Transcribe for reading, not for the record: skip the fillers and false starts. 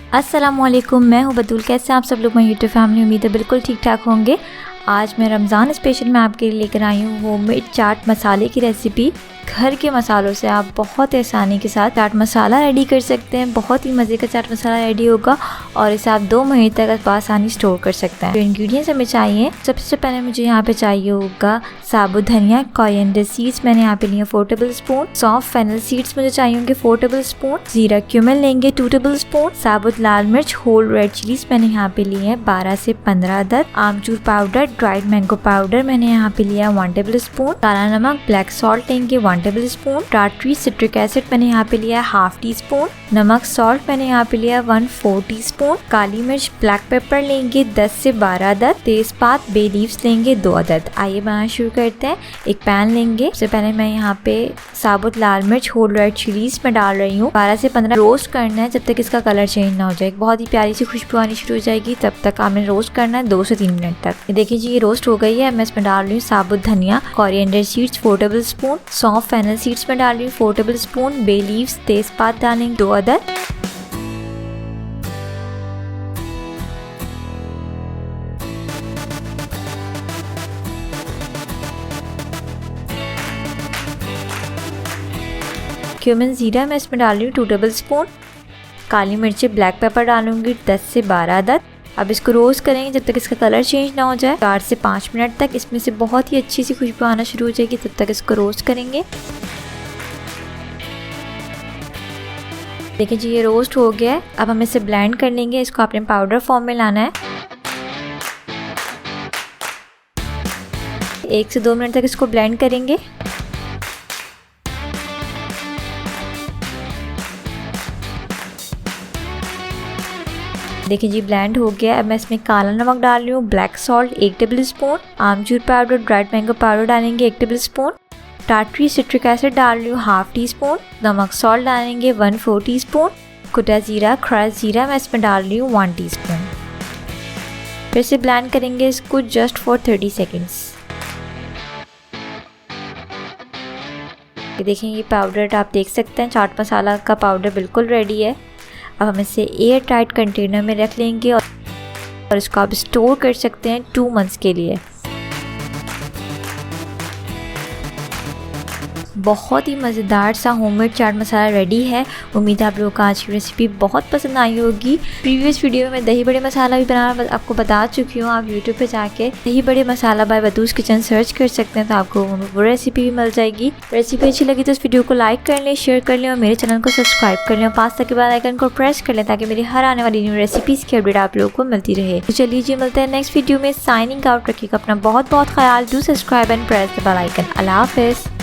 अस्सलामुअलैकुम, मैं हूँ बतूल। कैसे आप सब लोग मेरी यूट्यूब फैमिली, उम्मीद है बिल्कुल ठीक ठाक होंगे। आज मैं रमज़ान स्पेशल में आपके लिए लेकर आई हूँ होममेड चाट मसाले की रेसिपी। घर के मसालों से आप बहुत आसानी के साथ चाट मसाला रेडी कर सकते हैं। बहुत ही मज़े का चाट मसाला रेडी होगा और इसे आप 2 महीने तक आसानी स्टोर कर सकते हैं। जो इंग्रेडिएंट्स हमें चाहिए, सबसे पहले मुझे यहाँ पे चाहिए होगा साबुत धनिया, कोरिएंडर सीड्स मैंने यहाँ पे लिए 4 टेबल स्पून, सौंफ फेनल सीड्स मुझे चाहिए होंगे 4 टेबल स्पून, जीरा क्यूमिन लेंगे 2 टेबल स्पून, साबुत लाल मिर्च होल रेड चिलीज मैंने यहाँ पे लिए हैं 12 से 15 अदद, आमचूर पाउडर, ड्राइड मैंगो पाउडर मैंने यहाँ पे लिया 1 टेबल स्पून, काला नमक ब्लैक सॉल्ट लेंगे 1 टेबल स्पून, टाटरी सिट्रिक एसिड मैंने यहाँ पे लिया हाफ टी स्पून, नमक सॉल्ट मैंने यहाँ पे लिया 1/4 टीस्पून, काली मिर्च ब्लैक पेपर लेंगे 10 से 12 अदद, तेजपात बे लीव्स लेंगे 2 अदद। आइए बनाना शुरू करते हैं। एक पैन लेंगे। सबसे पहले मैं यहाँ पे साबुत लाल मिर्च होल रेड चिलीज में डाल रही हूँ। 12 से 15 रोस्ट करना है जब तक इसका कलर चेंज ना हो जाए। बहुत ही प्यारी सी खुशबू आनी शुरू हो जाएगी, तब तक आपने रोस्ट करना है 2 से 3 मिनट तक। ये देखिए जी, ये रोस्ट हो गई है। मैं इसमें डाल रही हूँ साबुत धनिया, कोरिएंडर सीड्स 4 टेबल स्पून, सौंफ फेनल सीड्स में डाल रही हूँ 4 टेबल स्पून, बे लीव्स तेजपात डालेंगे 2 अदद, क्यूमिन जीरा मैं इसमें डाल रही हूँ 2 टेबल स्पून, काली मिर्ची ब्लैक पेपर डालूंगी 10 से 12 अदद। अब इसको रोस्ट करेंगे जब तक इसका कलर चेंज ना हो जाए। 4 से 5 मिनट तक इसमें से बहुत ही अच्छी सी खुशबू आना शुरू हो जाएगी, तब तक इसको रोस्ट करेंगे। देखिए जी, ये रोस्ट हो गया है। अब हम इसे ब्लेंड कर लेंगे। इसको आपने पाउडर फॉर्म में लाना है। 1 से 2 मिनट तक इसको ब्लेंड करेंगे। देखिए जी, ब्लेंड हो गया। अब मैं इसमें काला नमक डाल रही हूँ, ब्लैक सॉल्ट 1 टेबल स्पून, आमचूर पाउडर ड्राइड मैंगो पाउडर डालेंगे 1 टेबल स्पून, टाटरी सिट्रिक एसिड डाल रही हूँ हाफ टी स्पून, नमक सॉल्ट डालेंगे 1/4 टीस्पून, कुटा जीरा क्रश जीरा मैं इसमें डाल रही हूँ 1 टीस्पून। फिर से ब्लेंड करेंगे इसको जस्ट फॉर 30 सेकेंड्स। ये देखें, ये पाउडर आप देख सकते हैं, चाट मसाला का पाउडर बिल्कुल रेडी है। अब हम इसे एयर टाइट कंटेनर में रख लेंगे और इसको आप स्टोर कर सकते हैं 2 मंथ्स के लिए। बहुत ही मज़ेदार सा होममेड चाट मसाला रेडी है। उम्मीद है आप लोगों को आज की रेसिपी बहुत पसंद आई होगी। प्रीवियस वीडियो में मैं दही बड़े मसाला भी बनाना आपको बता चुकी हूँ। आप यूट्यूब पे जाके दही बड़े मसाला बाय बतूस किचन सर्च कर सकते हैं, तो आपको वो रेसिपी भी मिल जाएगी। रेसिपी अच्छी लगी तो इस वीडियो को लाइक कर लें, शेयर कर लें और मेरे चैनल को सब्सक्राइब कर लें और पास तक के बेल आइकन को प्रेस कर लें ताकि मेरी हर आने वाली न्यू रेसिपीज़ की अपडेट आप लोगों को मिलती रहे। तो चलिए जी, मिलते हैं नेक्स्ट वीडियो में। Signing out. रखिएगा अपना बहुत बहुत ख्याल। Do subscribe and press the bell icon. अल्लाह हाफिज़।